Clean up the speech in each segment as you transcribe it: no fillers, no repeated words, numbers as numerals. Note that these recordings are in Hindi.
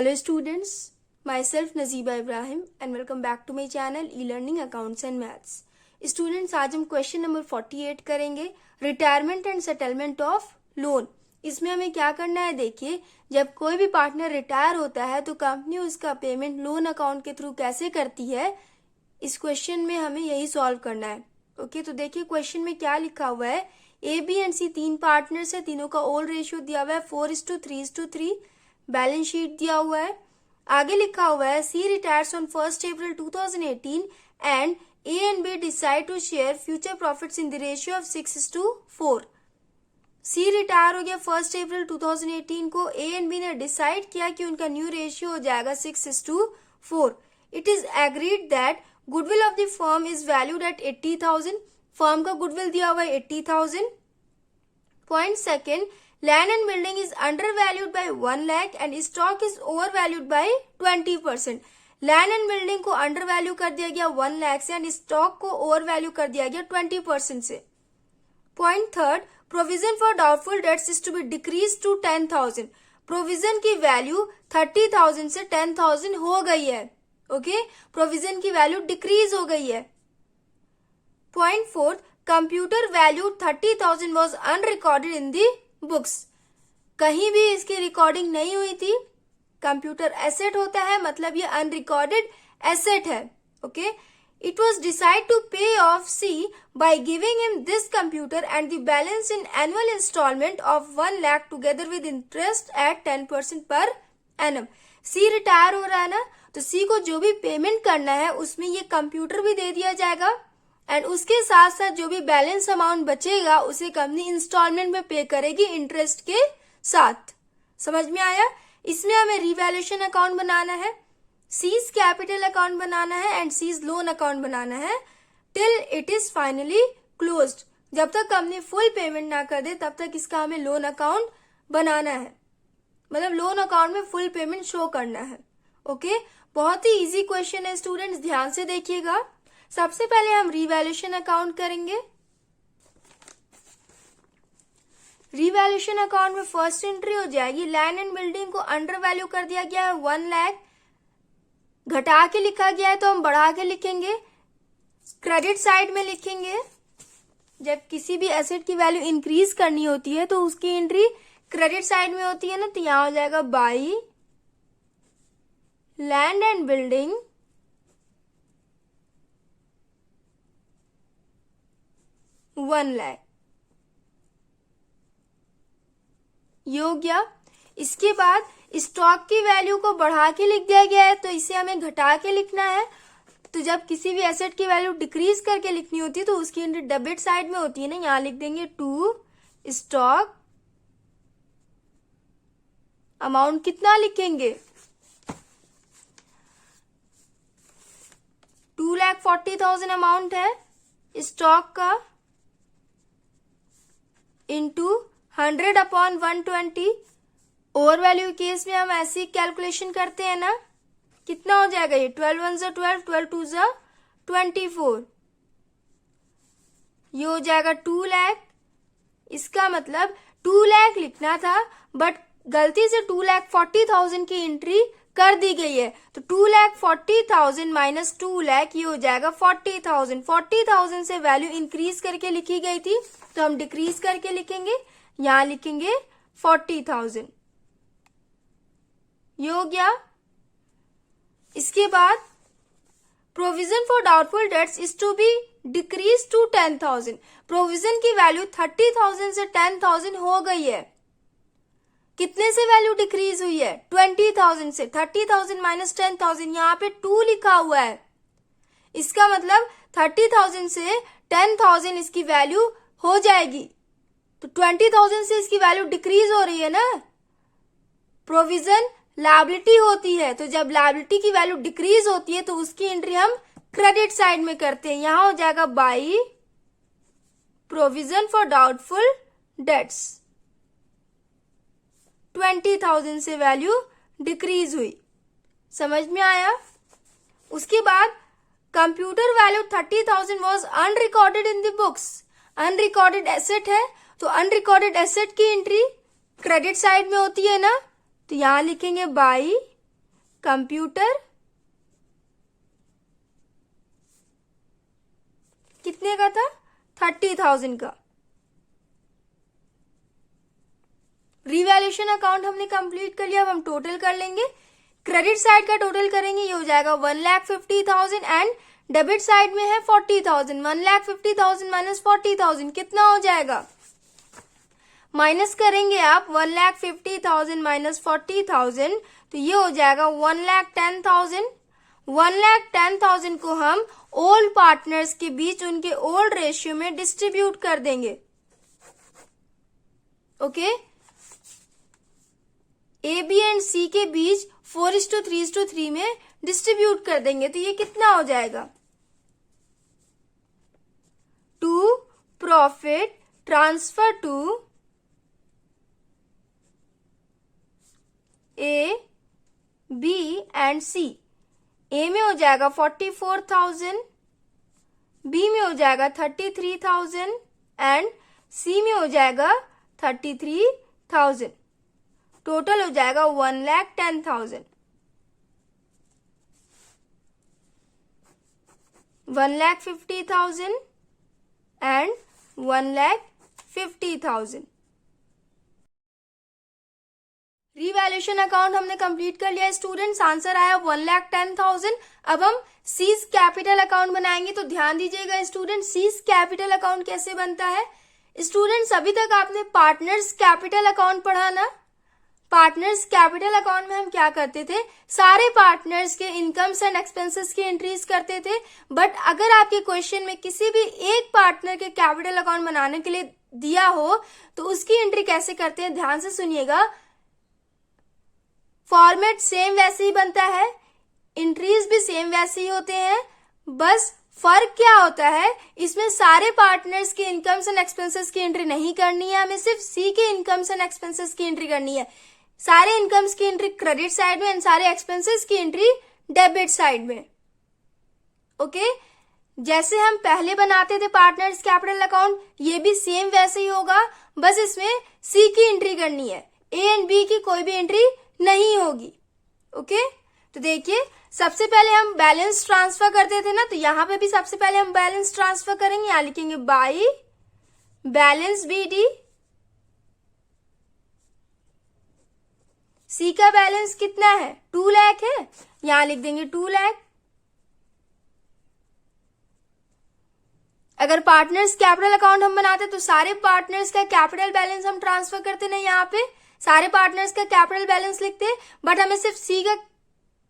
Hello students, myself Nazeeba Ibrahim and welcome back to my channel e-learning accounts and maths. Students, आज हम क्वेश्चन नंबर 48 करेंगे, retirement and settlement of loan. इसमें हमें क्या करना है, देखिए, जब कोई भी पार्टनर रिटायर होता है तो कंपनी उसका पेमेंट लोन अकाउंट के थ्रू कैसे करती है, इस क्वेश्चन में हमें यही सॉल्व करना है। ओके, तो देखिए क्वेश्चन में क्या लिखा हुआ है। ए, बी एंड सी तीन पार्टनर्स है, तीनों का ओल्ड रेशियो दिया हुआ है 4:3:3, बैलेंस शीट दिया हुआ है। आगे लिखा हुआ है C retires on 1 April 2018 and A and B decide to share future profits in the ratio of 6:4। C retire हो गया 1 April 2018 को, ए एंड बी ने डिसाइड किया कि उनका न्यू रेशियो हो जाएगा 6:4। It is agreed that goodwill of the firm is valued at 80,000। Firm का गुडविल दिया हुआ है 80,000। Point second, land and building is under valued by 1 lakh and stock is over valued by 20%। Land and building को अंडर वैल्यू कर दिया गया 1 lakh से एंड स्टॉक को ओवर वैल्यू कर दिया गया 20% से। Point third, provision for doubtful debts is to be decrease to 10,000। Provision की वैल्यू 30,000 से 10,000 हो गई है। ओके, प्रोविजन की वैल्यू डिक्रीज हो गई है। Point fourth, computer value 30,000 was unrecorded in the books. कहीं भी इसकी रिकॉर्डिंग नहीं हुई थी। कंप्यूटर एसेट होता है, मतलब ये अनरिकॉर्डेड एसेट है। Okay, it was decide to pay off C by giving him this computer and the balance in annual instalment of 1 lakh together with interest at 10% per annum. C retire हो रहा है ना, तो सी को जो भी पेमेंट करना है उसमें ये कंप्यूटर भी दे दिया जाएगा एंड उसके साथ साथ जो भी बैलेंस अमाउंट बचेगा उसे कंपनी इंस्टॉलमेंट में पे करेगी इंटरेस्ट के साथ। समझ में आया? इसमें हमें रिवैल्यूएशन अकाउंट बनाना है, सीज कैपिटल अकाउंट बनाना है एंड सीज लोन अकाउंट बनाना है till it is finally closed. जब तक कंपनी फुल पेमेंट ना कर दे तब तक इसका हमें लोन अकाउंट बनाना है, मतलब लोन अकाउंट में फुल पेमेंट शो करना है। ओके, बहुत ही इजी क्वेश्चन है स्टूडेंट्स, ध्यान से देखिएगा। सबसे पहले हम रिवैल्यूएशन अकाउंट करेंगे। रिवैल्यूएशन अकाउंट में फर्स्ट एंट्री हो जाएगी, लैंड एंड बिल्डिंग को अंडर वैल्यू कर दिया गया है 1 lakh, घटा के लिखा गया है तो हम बढ़ा के लिखेंगे। क्रेडिट साइड में लिखेंगे, जब किसी भी एसेट की वैल्यू इंक्रीज करनी होती है तो उसकी एंट्री क्रेडिट साइड में होती है ना, तो यहां हो जाएगा by land and building $1 lakh। ये हो गया। इसके बाद स्टॉक की वैल्यू को बढ़ा के लिख दिया गया है तो इसे हमें घटा के लिखना है। तो जब किसी भी एसेट की वैल्यू डिक्रीज करके लिखनी होती है तो उसकी एंट्री डेबिट साइड में होती है ना, यहां लिख देंगे टू स्टॉक। अमाउंट कितना लिखेंगे, 2,40,000 अमाउंट है स्टॉक का, इंटू 100/120। ओवर वैल्यू केस में हम ऐसी कैलकुलेशन करते हैं ना, कितना हो जाएगा ये 12 1 12, 12 2 24। ये हो जाएगा 2 lakh। इसका मतलब 2 lakh लिखना था बट गलती से 2,40,000 की एंट्री कर दी गई है, तो 2,40,000 माइनस 2 lakh ये हो जाएगा 40,000। 40,000 से वैल्यू इंक्रीज करके लिखी गई थी तो हम डिक्रीज करके लिखेंगे, यहां लिखेंगे 40,000। ये हो गया। इसके बाद provision for doubtful debts is to be decrease to 10,000। Provision की वैल्यू 30,000 से 10,000 हो गई है। कितने से वैल्यू डिक्रीज हुई है, 20,000 से। 30,000 माइनस 10,000, यहाँ पे 2 लिखा हुआ है। इसका मतलब 30,000 से 10,000 इसकी वैल्यू हो जाएगी, तो 20,000 से इसकी वैल्यू डिक्रीज हो रही है ना। प्रोविजन लायबिलिटी होती है, तो जब लायबिलिटी की वैल्यू डिक्रीज होती है तो उसकी एंट्री हम क्रेडिट साइड में करते हैं। यहां हो जाएगा by provision for doubtful dates. 20,000 से वैल्यू डिक्रीज हुई। समझ में आया? उसके बाद computer value 30,000 was unrecorded in the books. Unrecorded asset है तो अनरिकॉर्डेड एसेट की एंट्री क्रेडिट साइड में होती है ना, तो यहां लिखेंगे बाई कंप्यूटर कितने का था? 30,000 का। रिवैल्यूएशन अकाउंट हमने कंप्लीट कर लिया। अब हम टोटल कर लेंगे। क्रेडिट साइड का टोटल करेंगे, ये हो जाएगा 1,50,000 एंड डेबिट साइड में है 40,000। 1,50,000 माइनस 40,000 कितना हो जाएगा? माइनस करेंगे आप 1,50,000 माइनस 40,000 तो ये हो जाएगा 1,10,000। 1,10,000 को हम ओल्ड पार्टनर्स के बीच उनके ओल्ड रेशियो में डिस्ट्रीब्यूट कर देंगे। ओके, ए बी एंड सी के बीच 4:3:3 में डिस्ट्रीब्यूट कर देंगे तो ये कितना हो जाएगा? To profit transfer to A B and C. A में हो जाएगा 44,000, बी में हो जाएगा 33,000 एंड सी में हो जाएगा 33,000। टोटल हो जाएगा 1,10,000। 1,50,000 एंड 1,50,000। रिवैल्यूएशन अकाउंट हमने कंप्लीट कर लिया स्टूडेंट्स। आंसर आया 1,10,000। अब हम सीज कैपिटल अकाउंट बनाएंगे। तो ध्यान दीजिएगा स्टूडेंट, सीज कैपिटल अकाउंट कैसे बनता है। स्टूडेंट्स अभी तक आपने पार्टनर्स कैपिटल अकाउंट पढ़ा ना। पार्टनर्स कैपिटल अकाउंट में हम क्या करते थे, सारे पार्टनर्स के इनकम्स एंड एक्सपेंसेस की एंट्रीज करते थे। बट अगर आपके क्वेश्चन में किसी भी एक पार्टनर के कैपिटल अकाउंट बनाने के लिए दिया हो तो उसकी एंट्री कैसे करते हैं, ध्यान से सुनिएगा। फॉर्मेट सेम वैसे ही बनता है, एंट्रीज भी सेम वैसे ही होते हैं, बस फर्क क्या होता है, इसमें सारे पार्टनर्स के इनकम्स एंड एक्सपेंसेस की एंट्री नहीं करनी है, हमें सिर्फ सी के इनकम्स एंड एक्सपेंसेस की एंट्री करनी है। सारे इनकम्स की एंट्री क्रेडिट साइड में एंड सारे एक्सपेंसेस की एंट्री डेबिट साइड में। ओके, जैसे हम पहले बनाते थे पार्टनर्स कैपिटल अकाउंट, ये भी सेम वैसे ही होगा, बस इसमें सी की एंट्री करनी है, ए एंड बी की कोई भी एंट्री नहीं होगी। ओके, तो देखिए सबसे पहले हम बैलेंस ट्रांसफर करते थे ना, तो यहां पे भी सबसे पहले हम बैलेंस ट्रांसफर करेंगे। यहां लिखेंगे बाई बैलेंस बीडी। सी का बैलेंस कितना है, 2 लाख है, यहां लिख देंगे 2 लाख। अगर पार्टनर्स कैपिटल अकाउंट हम बनाते तो सारे पार्टनर्स का कैपिटल बैलेंस हम ट्रांसफर करते ना, यहाँ पे सारे पार्टनर्स का कैपिटल बैलेंस लिखते, बट हमें सिर्फ सी का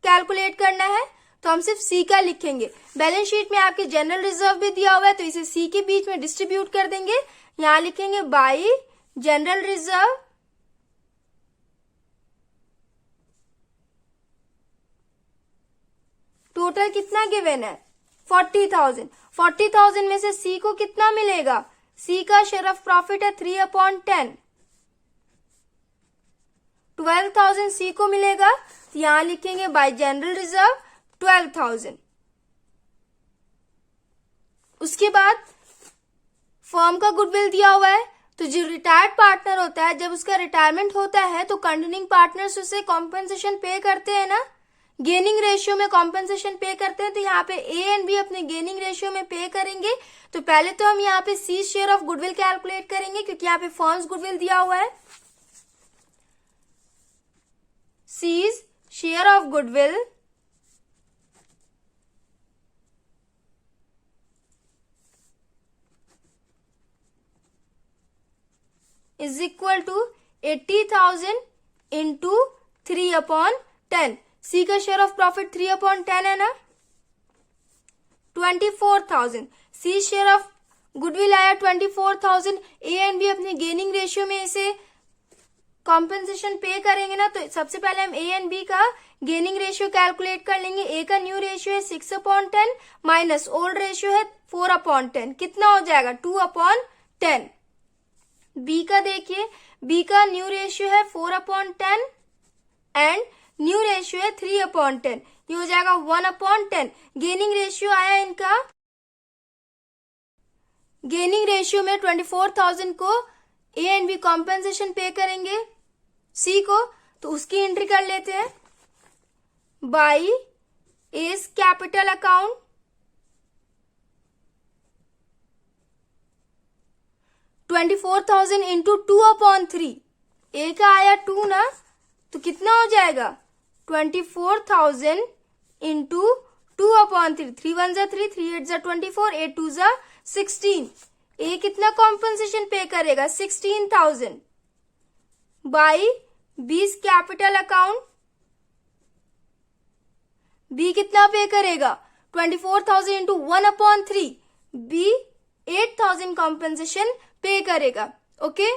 कैलकुलेट करना है तो हम सिर्फ सी का लिखेंगे। बैलेंस शीट में आपके जनरल रिजर्व भी दिया हुआ है तो इसे सी के बीच में डिस्ट्रीब्यूट कर देंगे। यहां लिखेंगे बाई जनरल रिजर्व टोटल कितना गिवन है 40,000। 40,000 में से सी को कितना मिलेगा, सी का शेयर ऑफ प्रॉफिट है 3/10। 12,000 सी को मिलेगा तो यहां लिखेंगे बाय जनरल रिजर्व 12,000। उसके बाद फर्म का गुडविल दिया हुआ है, तो जो रिटायर्ड पार्टनर होता है जब उसका रिटायरमेंट होता है तो कंटिन्यूइंग पार्टनर्स उसे कॉम्पेंसेशन पे करते हैं ना, गेनिंग रेशियो में कॉम्पेंसेशन पे करते हैं। तो यहाँ पे ए एंड बी अपने गेनिंग रेशियो में पे करेंगे। तो पहले तो हम यहाँ पे C share of goodwill calculate करेंगे क्योंकि यहाँ पे फर्म्स गुडविल दिया हुआ है। C's share of goodwill is equal to 80,000 into 3/10। C का शेयर ऑफ प्रॉफिट 3/10 है ना, 24,000। C शेयर ऑफ गुडविल आया 24,000। ए एंड बी अपने गेनिंग रेशियो में इसे कॉम्पेंसेशन पे करेंगे ना, तो सबसे पहले हम ए एंड बी का गेनिंग रेशियो कैलकुलेट कर लेंगे। ए का न्यू रेशियो है 6/10 माइनस ओल्ड रेशियो है 4/10, कितना हो जाएगा 2/10। बी का देखिए, बी का न्यू रेशियो है 4/10 एंड न्यू रेशियो है 3/10, ये हो जाएगा 1/10। गेनिंग रेशियो आया इनका, गेनिंग रेशियो में 24,000 को ए एंड बी कॉम्पेंसेशन पे करेंगे सी को, तो उसकी एंट्री कर लेते हैं। By A's capital account, 24,000 into 2/3, A का आया 2 ना, तो कितना हो जाएगा 24,000 इंटू 2/3, 3 1 जा 3, 3 8 जा 24, 8 2 जा 16, ए कितना कॉम्पनसेशन पे करेगा 16,000 बाई बीस कैपिटल अकाउंट, बी कितना पे करेगा 24,000 इंटू 1/3, बी 8,000 कॉम्पनसेशन पे करेगा। ओके,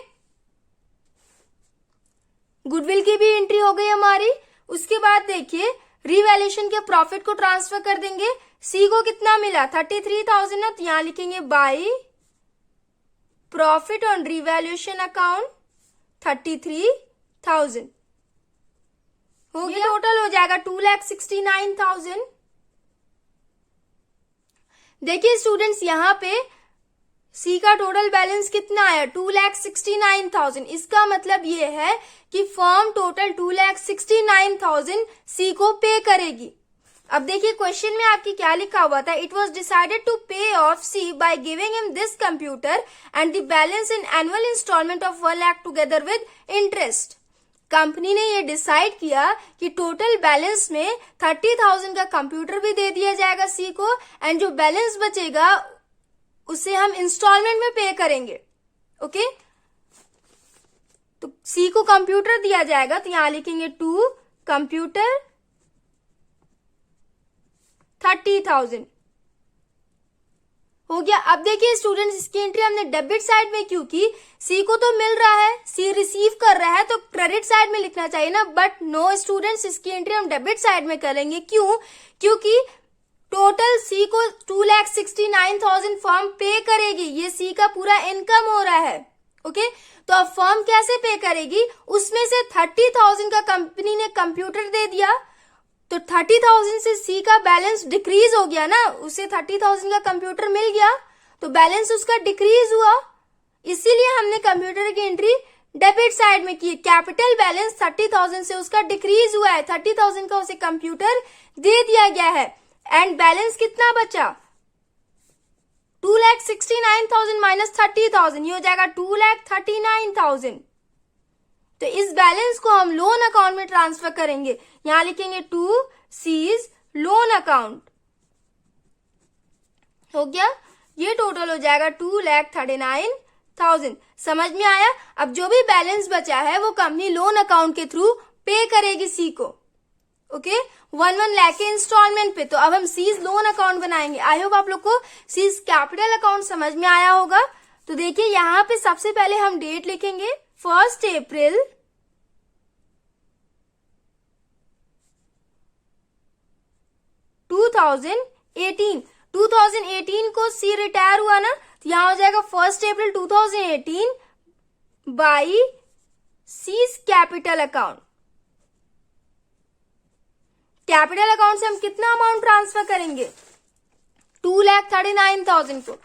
गुडविल की भी एंट्री हो गई हमारी। उसके बाद देखिए रिवैल्यूएशन के प्रॉफिट को ट्रांसफर कर देंगे। सी को कितना मिला 33,000 ना, तो यहां लिखेंगे by profit on revaluation account 33,000 हो गया। टोटल हो जाएगा 2,69,000। देखिए स्टूडेंट्स यहां पे सी का टोटल बैलेंस कितना आया 2,69,000। इसका मतलब ये है कि फर्म टोटल 2,69,000 सी को पे करेगी। अब देखिए क्वेश्चन में आपकी क्या लिखा हुआ था, it was decided to pay off C by giving him this computer and the balance in annual instalment of 1 lakh together with interest. Company ने ये डिसाइड किया कि टोटल बैलेंस में 30,000 का कंप्यूटर भी दे दिया जाएगा सी को, एंड जो बैलेंस बचेगा उसे हम इंस्टॉलमेंट में पे करेंगे। ओके, तो सी को कंप्यूटर दिया जाएगा, तो यहां लिखेंगे टू कंप्यूटर 30,000 हो गया। अब देखिए स्टूडेंट्स इसकी एंट्री हमने डेबिट साइड में क्यों की, सी को तो मिल रहा है, सी रिसीव कर रहा है, तो क्रेडिट साइड में लिखना चाहिए ना, बट नो स्टूडेंट्स इसकी एंट्री हम डेबिट साइड में करेंगे। क्यों? क्योंकि टोटल सी को 2,69,000 फर्म पे करेगी, ये सी का पूरा इनकम हो रहा है। ओके, तो अब फर्म कैसे पे करेगी, उसमें से 30,000 का कंपनी ने कंप्यूटर दे दिया, तो 30,000 से सी का बैलेंस डिक्रीज हो गया ना, उसे 30,000 का कंप्यूटर मिल गया तो बैलेंस उसका डिक्रीज हुआ, इसीलिए हमने कंप्यूटर की एंट्री डेबिट साइड में की। कैपिटल बैलेंस 30,000 से उसका डिक्रीज हुआ है, 30,000 का उसे कंप्यूटर दे दिया गया है, एंड बैलेंस कितना बचा 2,69,000 माइनस 30,000, ये हो जाएगा 2,39,000। तो इस बैलेंस को हम लोन अकाउंट में ट्रांसफर करेंगे, यहां लिखेंगे टू सीज लोन अकाउंट। हो गया, ये टोटल हो जाएगा 2,39,000। समझ में आया? अब जो भी बैलेंस बचा है वो कंपनी लोन अकाउंट के थ्रू पे करेगी सी को। ओके, 1 लाख के इंस्टॉलमेंट पे। तो अब हम सीज लोन अकाउंट बनाएंगे। आई होप आप लोग को सीज कैपिटल अकाउंट समझ में आया होगा। तो देखिए यहां पे सबसे पहले हम डेट लिखेंगे 1 अप्रैल 2018 को सी रिटायर हुआ ना, तो यहां हो जाएगा 1 अप्रैल 2018 by seize capital account. Capital account से हम कितना अमाउंट ट्रांसफर करेंगे 2,39,000 को,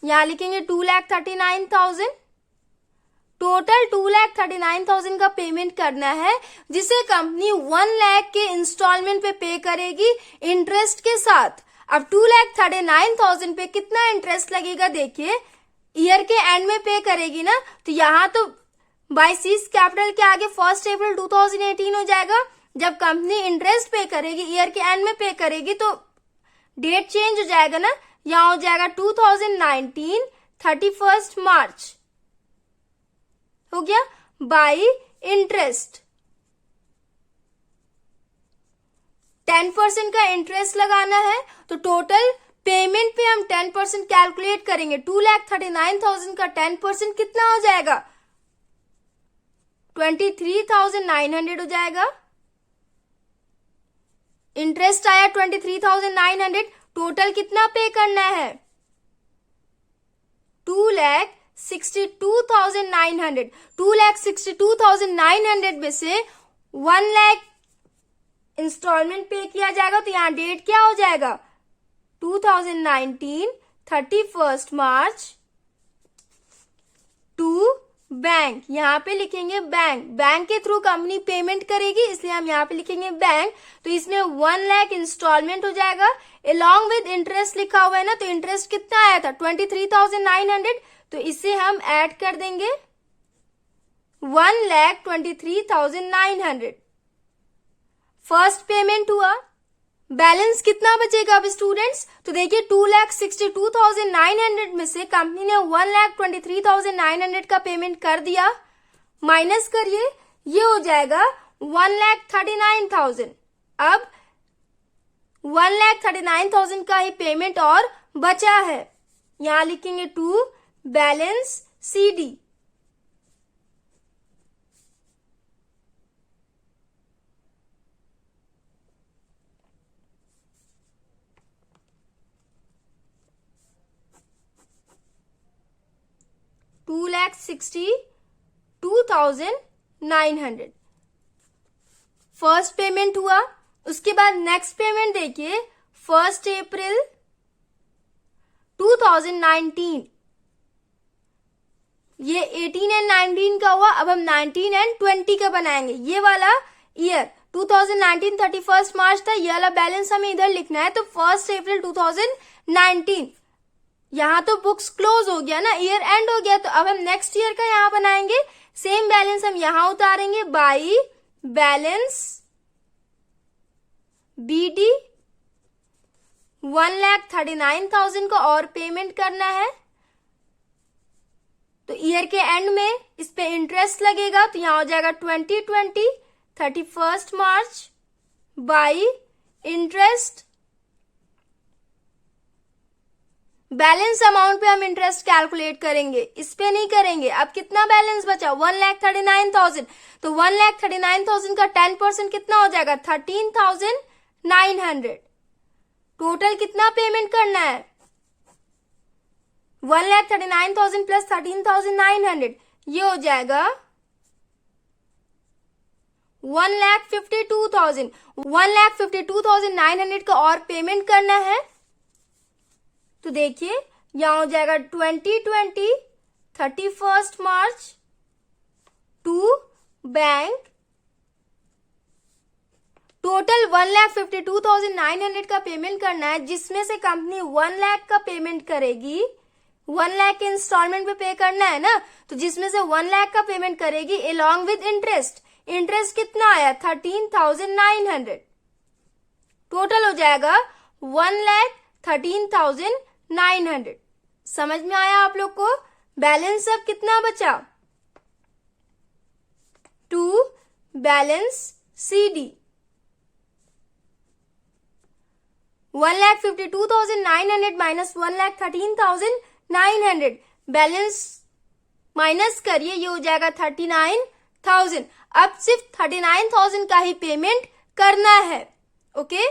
यहां लिखेंगे 2,39,000। टोटल 2,39,000 का पेमेंट करना है, जिसे कंपनी 1 लाख के इंस्टॉलमेंट पे करेगी इंटरेस्ट के साथ। अब 2,39,000 पे कितना इंटरेस्ट लगेगा देखिए, ईयर के एंड में पे करेगी ना, तो यहां तो बाय सीज कैपिटल के आगे 1 अप्रैल 2018 हो जाएगा। जब कंपनी इंटरेस्ट पे करेगी ईयर के एंड में पे करेगी तो डेट चेंज हो जाएगा ना, यहां हो जाएगा 2019 31 मार्च। हो गया, बाई इंटरेस्ट 10% का इंटरेस्ट लगाना है, तो टोटल पेमेंट पे हम 10% कैलकुलेट करेंगे। 2,39,000 का 10% कितना हो जाएगा 23,900 हो जाएगा। इंटरेस्ट आया 23,900, टोटल कितना पे करना है 2,62,900। 2,62,900 में से 1 लाख इंस्टॉलमेंट पे किया जाएगा, तो यहां डेट क्या हो जाएगा 2019 31 मार्च टू बैंक, यहाँ पे लिखेंगे बैंक, बैंक के थ्रू कंपनी पेमेंट करेगी इसलिए हम यहाँ पे लिखेंगे बैंक। तो इसमें 1 लाख इंस्टॉलमेंट हो जाएगा, अलॉन्ग विद इंटरेस्ट लिखा हुआ है ना, तो इंटरेस्ट कितना आया था 23,900, तो इसे हम ऐड कर देंगे 1,23,900। फर्स्ट पेमेंट हुआ, बैलेंस कितना बचेगा अब स्टूडेंट्स, तो देखिए 2,62,900 में से कंपनी ने 1,23,900 का पेमेंट कर दिया, माइनस करिए, ये हो जाएगा 1,39,000। अब 1,39,000 का ही पेमेंट और बचा है, यहां लिखेंगे to balance CD। $2,62,900 first payment हुआ। उसके बाद नेक्स्ट पेमेंट देखिए 1 अप्रैल 2019, ये 18 एंड 19 का हुआ। अब हम 19 एंड 20 का बनाएंगे। ये वाला ईयर 2019 31 मार्च था, ये वाला बैलेंस हमें इधर लिखना है, तो 1 अप्रैल 2019। यहाँ तो बुक्स क्लोज हो गया ना, ईयर एंड हो गया, तो अब हम नेक्स्ट ईयर का यहाँ बनाएंगे। सेम बैलेंस हम यहाँ उतारेंगे बाई बैलेंस BD। 1,39,000 को और पेमेंट करना है, तो ईयर के एंड में इस पे इंटरेस्ट लगेगा, तो यहां हो जाएगा 2020 31 मार्च बाई इंटरेस्ट। बैलेंस अमाउंट पे हम इंटरेस्ट कैलकुलेट करेंगे, इस पे नहीं करेंगे। अब कितना बैलेंस बचा 1,39,000, तो 1,39,000 का 10% कितना हो जाएगा 13,900। टोटल कितना पेमेंट करना है 1,39,000 प्लस 13,900, ये हो जाएगा 1,52,000। 1,52,900 का और पेमेंट करना है, तो देखिए यहां हो जाएगा 2020 31 मार्च टू बैंक। टोटल 1,52,900 का पेमेंट करना है, जिसमें से कंपनी 1 लाख का पेमेंट करेगी। 1 लाख के इंस्टॉलमेंट पे पे करना है ना, तो जिसमें से 1 लाख का पेमेंट करेगी अलॉन्ग विद इंटरेस्ट। इंटरेस्ट कितना आया 13,900। टोटल हो जाएगा 1,13,900। समझ में आया आप लोग को। बैलेंस अब कितना बचा to balance CD। 1,52,900 minus 1,13,900, balance minus करिए, ये हो जाएगा 39,000। अब सिर्फ 39,000 का ही पेमेंट करना है। ओके,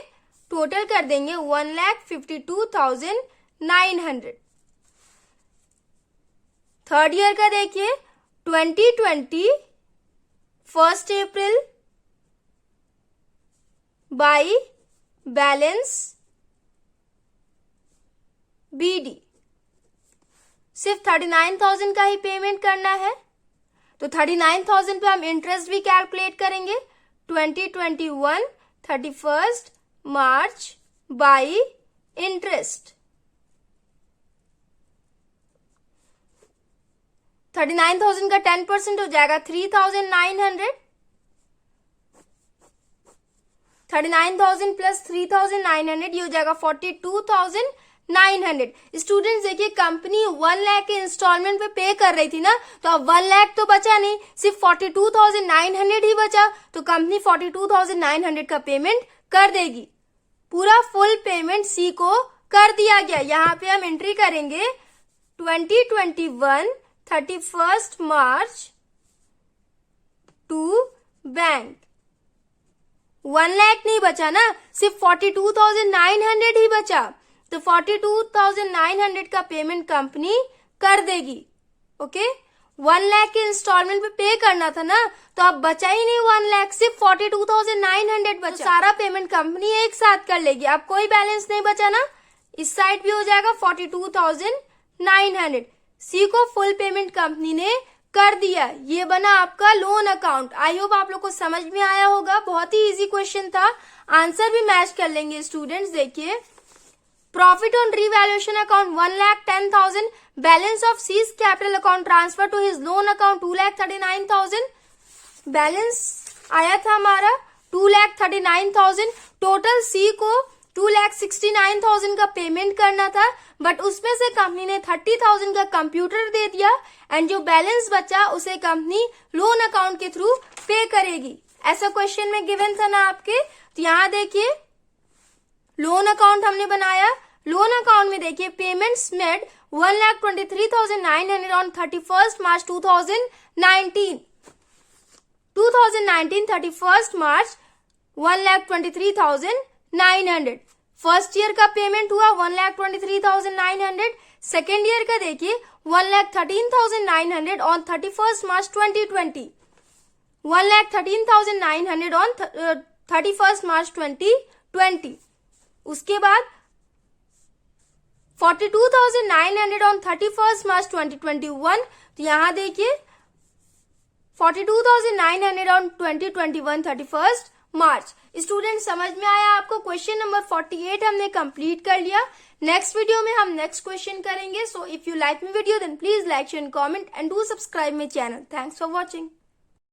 टोटल कर देंगे 1,52,900। थर्ड ईयर का देखिए 2020 1 अप्रैल बाई बैलेंस BD। सिर्फ 39,000 का ही पेमेंट करना है, तो 39,000 पे हम इंटरेस्ट भी कैलकुलेट करेंगे। 2021 31 मार्च बाई इंटरेस्ट। 39,000 का 10% हो जाएगा 3,900। 39,000 प्लस 3,900 ये हो जाएगा 42,900। स्टूडेंट्स देखिए कंपनी 1 लाख के इंस्टॉलमेंट पे कर रही थी ना, तो अब 1 लाख तो बचा नहीं, सिर्फ 42,900 ही बचा, तो कंपनी 42,900 का पेमेंट कर देगी। पूरा फुल पेमेंट C को कर दिया गया। यहाँ पे हम एंट्री करेंगे 2021 31 मार्च टू बैंक। 1 लाख नहीं बचा ना, सिर्फ 42,900 ही बचा, तो 42,900 का पेमेंट कंपनी कर देगी। ओके, 1 लाख के इंस्टॉलमेंट पे करना था ना, तो अब बचा ही नहीं 1 लाख, सिर्फ 42,900 बचा। तो सारा पेमेंट कंपनी एक साथ कर लेगी। अब कोई बैलेंस नहीं बचा ना, इस साइड भी हो जाएगा 42,900। C को फुल पेमेंट कंपनी ने कर दिया, ये बना आपका लोन अकाउंट। आई होप आप लोग को समझ में आया होगा, बहुत ही इजी क्वेश्चन था, आंसर भी मैच कर लेंगे स्टूडेंट्स। देखिए, profit on revaluation account 1,10,000, balance of C's capital account transfer to his loan account 2,39,000, balance आया था हमारा 2,39,000, टोटल सी को 2,69,000 का पेमेंट करना था, बट उसमें से कंपनी ने 30,000 का कंप्यूटर दे दिया एंड जो बैलेंस बचा उसे कंपनी लोन अकाउंट के थ्रू पे करेगी। ऐसा क्वेश्चन में गिवन था ना आपके। तो यहाँ देखिए, लोन अकाउंट हमने बनाया, लोन अकाउंट में देखिए payments made 1,23,900 on 31st March 2019, 31st March 1,23,900। First year का पेमेंट हुआ 1,23,900, सेकेंड ईयर का देखिए 1,13,900 on 31st March 2020, 1,13,900 on 31st March 2020। उसके बाद 42,900 ऑन 31st March 2021। तो यहाँ देखिए 42,900 ऑन 2021 31st March। स्टूडेंट समझ में आया आपको? क्वेश्चन नंबर 48 हमने कंप्लीट कर लिया। नेक्स्ट वीडियो में हम नेक्स्ट क्वेश्चन करेंगे। So if you like me video then please like share and comment and do subscribe my channel. Thanks for watching.